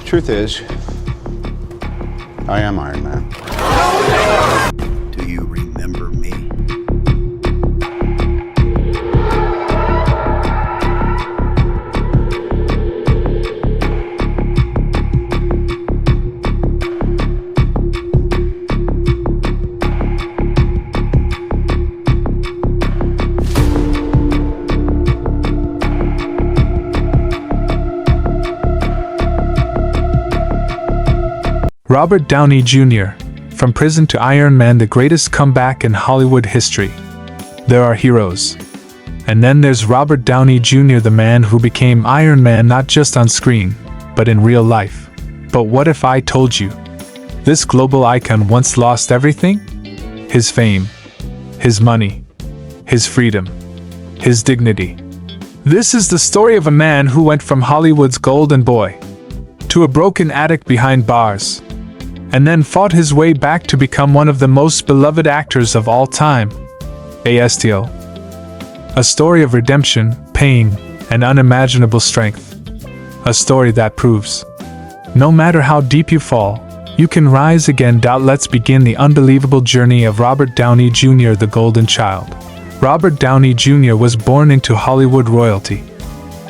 Truth is, I am Iron Man. Do you remember me? Robert Downey Jr., from prison to Iron Man, the greatest comeback in Hollywood history. There are heroes. And then there's Robert Downey Jr., the man who became Iron Man not just on screen, but in real life. But what if I told you? This global icon once lost everything? His fame, his money, his freedom, his dignity. This is the story of a man who went from Hollywood's golden boy to a broken addict behind bars, and then fought his way back to become one of the most beloved actors of all time. ASTO. A story of redemption, pain, and unimaginable strength. A story that proves, no matter how deep you fall, you can rise again. Let's begin the unbelievable journey of Robert Downey Jr., the Golden Child. Robert Downey Jr. was born into Hollywood royalty.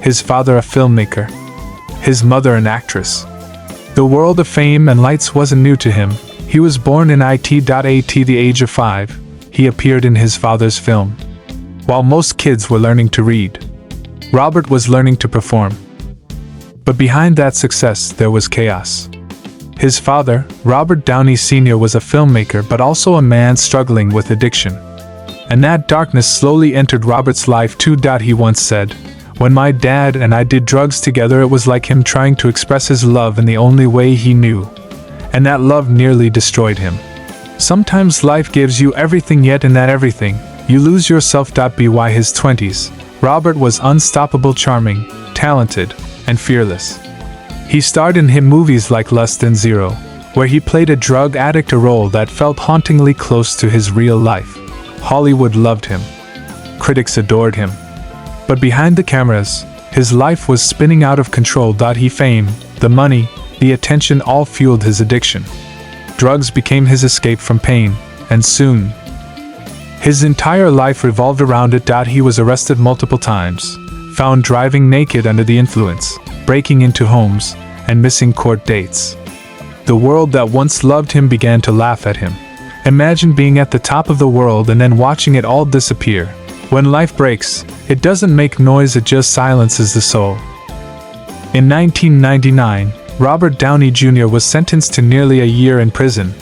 His father a filmmaker, his mother an actress. The world of fame and lights wasn't new to him. He was born in at the age of 5. He appeared in his father's film. While most kids were learning to read, Robert was learning to perform. But behind that success, there was chaos. His father, Robert Downey Sr., was a filmmaker but also a man struggling with addiction. And that darkness slowly entered Robert's life too. He once said, "When my dad and I did drugs together, it was like him trying to express his love in the only way he knew. And that love nearly destroyed him." Sometimes life gives you everything, yet in that everything, you lose yourself. By his 20s, Robert was unstoppable, charming, talented, and fearless. He starred in hit movies like Less Than Zero, where he played a drug addict, a role that felt hauntingly close to his real life. Hollywood loved him. Critics adored him. But behind the cameras, his life was spinning out of control. He fame, the money, the attention all fueled his addiction. Drugs became his escape from pain, and soon, his entire life revolved around it. He was arrested multiple times, found driving naked under the influence, breaking into homes, and missing court dates. The world that once loved him began to laugh at him. Imagine being at the top of the world and then watching it all disappear. When life breaks, it doesn't make noise, it just silences the soul. In 1999, Robert Downey Jr. was sentenced to nearly a year in prison.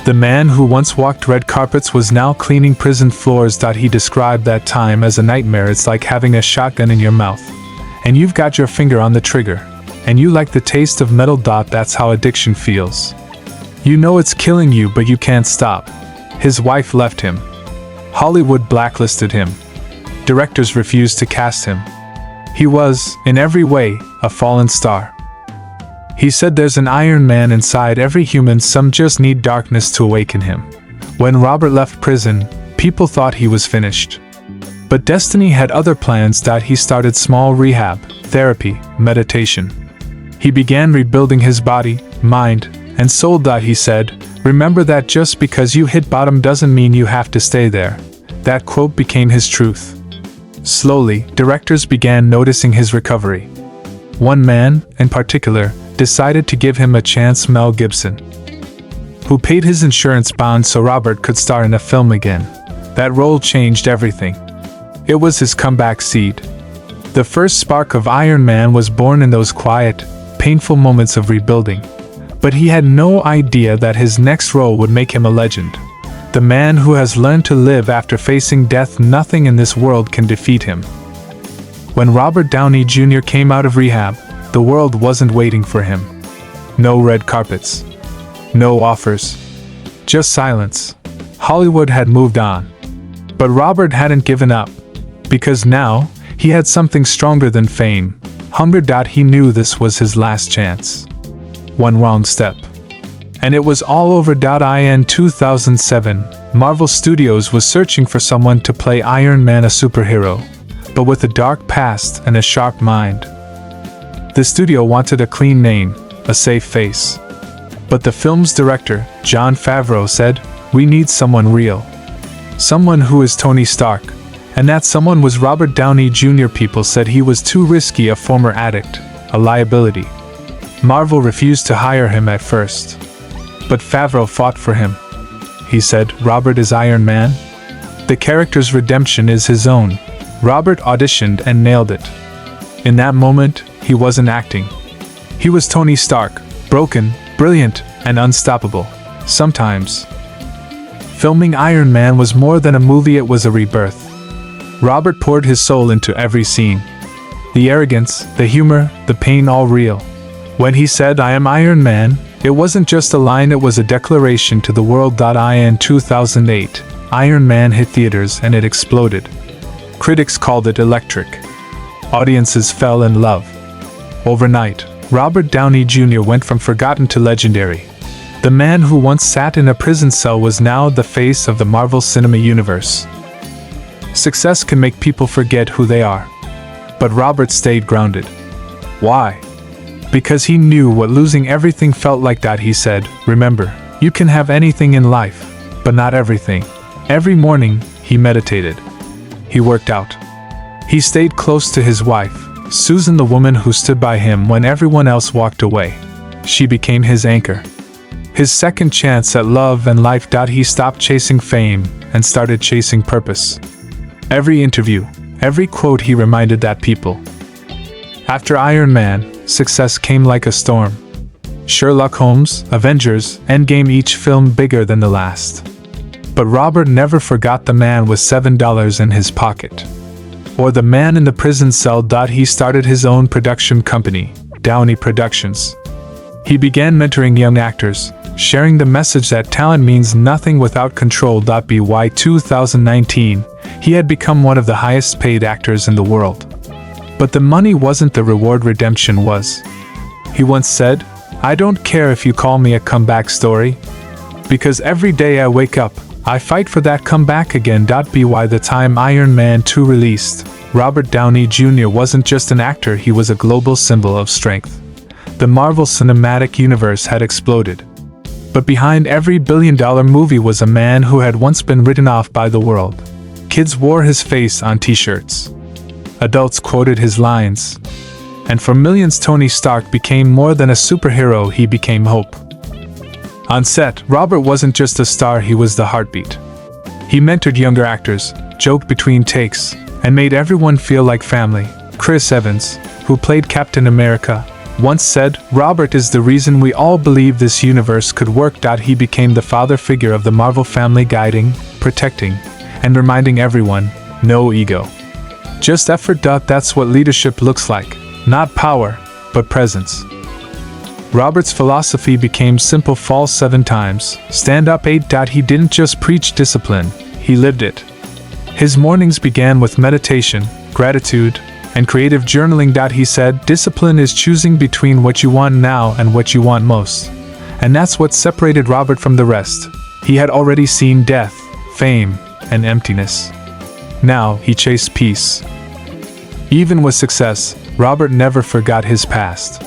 The man who once walked red carpets was now cleaning prison floors. He described that time as a nightmare. It's like having a shotgun in your mouth, and you've got your finger on the trigger, and you like the taste of metal. That's how addiction feels. You know it's killing you, but you can't stop. His wife left him. Hollywood blacklisted him. Directors refused to cast him. He was, in every way, a fallen star. He said there's an Iron Man inside every human, some just need darkness to awaken him. When Robert left prison, people thought he was finished. But destiny had other plans. He started small rehab, therapy, meditation. He began rebuilding his body, mind, and soul. He said, "Remember that just because you hit bottom doesn't mean you have to stay there." That quote became his truth. Slowly, directors began noticing his recovery. One man, in particular, decided to give him a chance: Mel Gibson, who paid his insurance bond so Robert could star in a film again. That role changed everything. It was his comeback seed. The first spark of Iron Man was born in those quiet, painful moments of rebuilding. But he had no idea that his next role would make him a legend. The man who has learned to live after facing death. Nothing in this world can defeat him. When Robert Downey Jr. came out of rehab, the world wasn't waiting for him. No red carpets. No offers. Just silence. Hollywood had moved on. But Robert hadn't given up. Because now, he had something stronger than fame. Hunger. He knew this was his last chance. One wrong step, and it was all over. In 2007, Marvel Studios was searching for someone to play Iron Man, a superhero, but with a dark past and a sharp mind. The studio wanted a clean name, a safe face. But the film's director, Jon Favreau, said, "We need someone real. Someone who is Tony Stark." And that someone was Robert Downey Jr. People said he was too risky, a former addict, a liability. Marvel refused to hire him at first. But Favreau fought for him. He said, "Robert is Iron Man. The character's redemption is his own." Robert auditioned and nailed it. In that moment, he wasn't acting. He was Tony Stark, broken, brilliant, and unstoppable. Sometimes. Filming Iron Man was more than a movie, it was a rebirth. Robert poured his soul into every scene. The arrogance, the humor, the pain, all real. When he said, "I am Iron Man," it wasn't just a line, it was a declaration to the world. In 2008, Iron Man hit theaters and it exploded. Critics called it electric. Audiences fell in love. Overnight, Robert Downey Jr. went from forgotten to legendary. The man who once sat in a prison cell was now the face of the Marvel Cinema Universe. Success can make people forget who they are. But Robert stayed grounded. Why? Because he knew what losing everything felt like. He said, "Remember, you can have anything in life, but not everything." Every morning, he meditated. He worked out. He stayed close to his wife, Susan, the woman who stood by him when everyone else walked away. She became his anchor. His second chance at love and life. He stopped chasing fame and started chasing purpose. Every interview, every quote, he reminded that people. After Iron Man, success came like a storm. Sherlock Holmes, Avengers, Endgame, each film bigger than the last. But Robert never forgot the man with $7 in his pocket. Or the man in the prison cell. He started his own production company, Downey Productions. He began mentoring young actors, sharing the message that talent means nothing without control. By 2019, he had become one of the highest paid actors in the world. But the money wasn't the reward, redemption was. He once said, "I don't care if you call me a comeback story. Because every day I wake up, I fight for that comeback again." By the time Iron Man 2 released, Robert Downey Jr. wasn't just an actor, he was a global symbol of strength. The Marvel Cinematic Universe had exploded. But behind every billion-dollar movie was a man who had once been written off by the world. Kids wore his face on t-shirts. Adults quoted his lines. And for millions, Tony Stark became more than a superhero, he became hope. On set, Robert wasn't just a star, he was the heartbeat. He mentored younger actors, joked between takes, and made everyone feel like family. Chris Evans, who played Captain America, once said, "Robert is the reason we all believe this universe could work." He became the father figure of the Marvel family, guiding, protecting, and reminding everyone, no ego. Just effort. That's what leadership looks like. Not power, but presence. Robert's philosophy became simple: fall 7 times, stand up 8. He didn't just preach discipline, he lived it. His mornings began with meditation, gratitude, and creative journaling. He said, "Discipline is choosing between what you want now and what you want most." And that's what separated Robert from the rest. He had already seen death, fame, and emptiness. Now he chased peace. Even with success, Robert never forgot his past.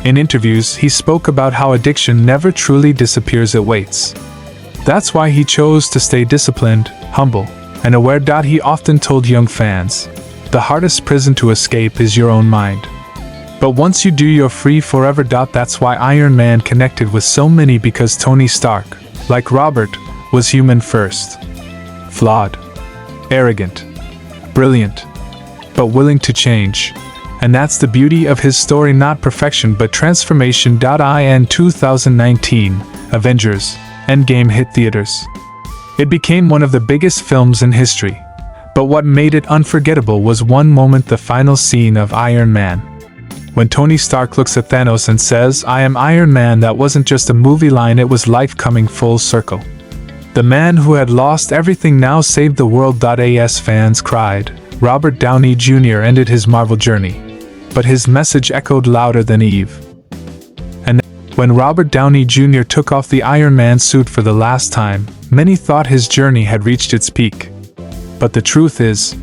In interviews, he spoke about how addiction never truly disappears, it waits. That's why he chose to stay disciplined, humble, and aware. He often told young fans, "The hardest prison to escape is your own mind. But once you do, you're free forever." That's why Iron Man connected with so many, because Tony Stark, like Robert, was human first. Flawed, arrogant, brilliant, but willing to change. And that's the beauty of his story, not perfection but transformation. In 2019, Avengers: Endgame hit theaters. It became one of the biggest films in history. But what made it unforgettable was one moment, the final scene of Iron Man. When Tony Stark looks at Thanos and says, "I am Iron Man," that wasn't just a movie line, it was life coming full circle. The man who had lost everything now saved the world. As fans cried, Robert Downey Jr. ended his Marvel journey. But his message echoed louder than Eve. And when Robert Downey Jr. took off the Iron Man suit for the last time, many thought his journey had reached its peak. But the truth is,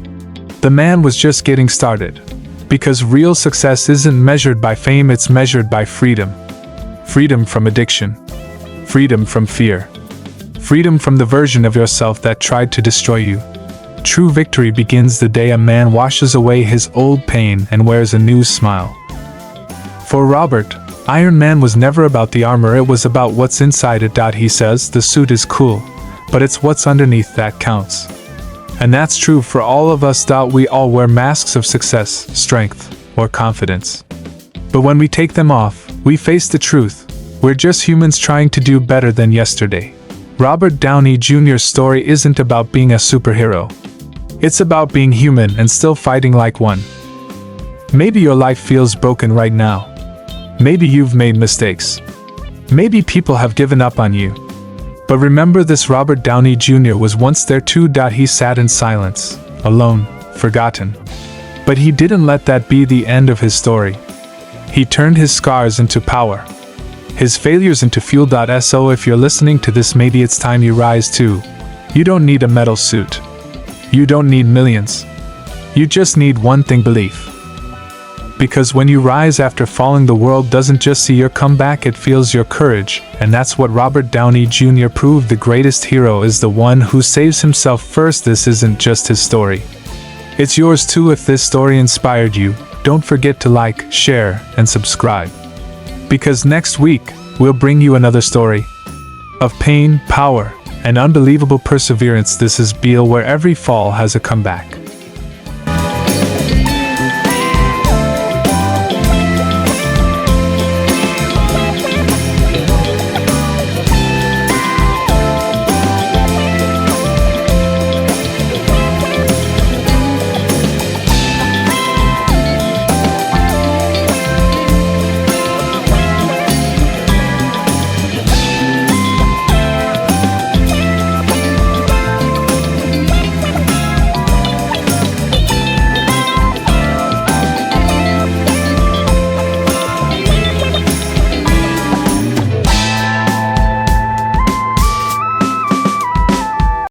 the man was just getting started. Because real success isn't measured by fame, it's measured by freedom. Freedom from addiction. Freedom from fear. Freedom from the version of yourself that tried to destroy you. True victory begins the day a man washes away his old pain and wears a new smile. For Robert, Iron Man was never about the armor, it was about what's inside it. He says the suit is cool, but it's what's underneath that counts. And that's true for all of us. We all wear masks of success, strength, or confidence. But when we take them off, we face the truth. We're just humans trying to do better than yesterday. Robert Downey Jr.'s story isn't about being a superhero. It's about being human and still fighting like one. Maybe your life feels broken right now. Maybe you've made mistakes. Maybe people have given up on you. But remember this: Robert Downey Jr. was once there too. He sat in silence, alone, forgotten. But he didn't let that be the end of his story. He turned his scars into power, his failures into fuel. So if you're listening to this, maybe it's time you rise too. You don't need a metal suit. You don't need millions. You just need one thing: belief. Because when you rise after falling, the world doesn't just see your comeback, it feels your courage. And that's what Robert Downey Jr. proved. The greatest hero is the one who saves himself first. This isn't just his story. It's yours too. If this story inspired you, don't forget to like, share, and subscribe. Because next week, we'll bring you another story of pain, power, and unbelievable perseverance. This is Beal, where every fall has a comeback.